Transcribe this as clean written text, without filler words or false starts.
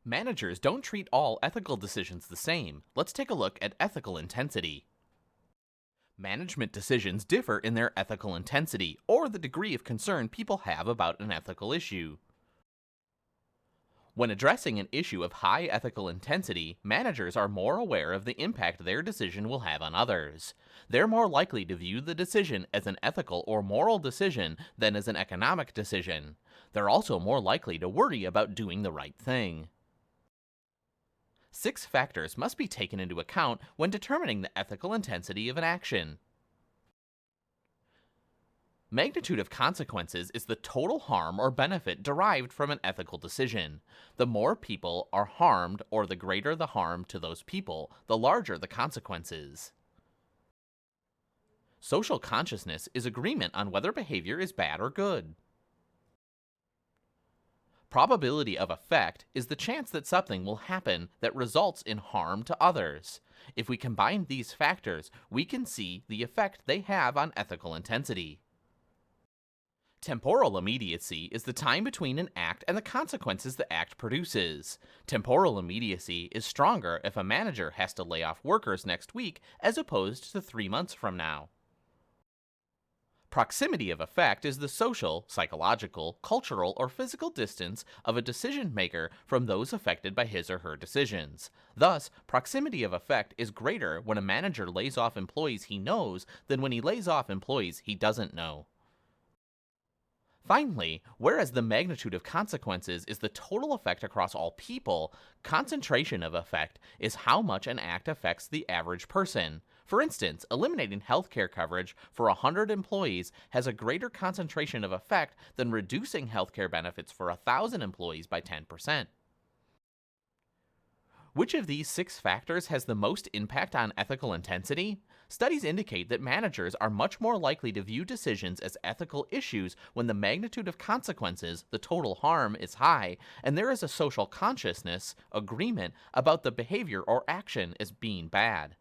Managers don't treat all ethical decisions the same. Let's take a look at ethical intensity. Management decisions differ in their ethical intensity, or the degree of concern people have about an ethical issue. When addressing an issue of high ethical intensity, managers are more aware of the impact their decision will have on others. They're more likely to view the decision as an ethical or moral decision than as an economic decision. They're also more likely to worry about doing the right thing. 6 factors must be taken into account when determining the ethical intensity of an action. Magnitude of consequences is the total harm or benefit derived from an ethical decision. The more people are harmed, or the greater the harm to those people, the larger the consequences. Social consciousness is agreement on whether behavior is bad or good. Probability of effect is the chance that something will happen that results in harm to others. If we combine these factors, we can see the effect they have on ethical intensity. Temporal immediacy is the time between an act and the consequences the act produces. Temporal immediacy is stronger if a manager has to lay off workers next week as opposed to 3 months from now. Proximity of effect is the social, psychological, cultural, or physical distance of a decision maker from those affected by his or her decisions. Thus, proximity of effect is greater when a manager lays off employees he knows than when he lays off employees he doesn't know. Finally, whereas the magnitude of consequences is the total effect across all people, concentration of effect is how much an act affects the average person. For instance, eliminating healthcare coverage for 100 employees has a greater concentration of effect than reducing healthcare benefits for 1,000 employees by 10%. Which of these 6 factors has the most impact on ethical intensity? Studies indicate that managers are much more likely to view decisions as ethical issues when the magnitude of consequences, the total harm, is high, and there is a social consciousness, agreement, about the behavior or action as being bad.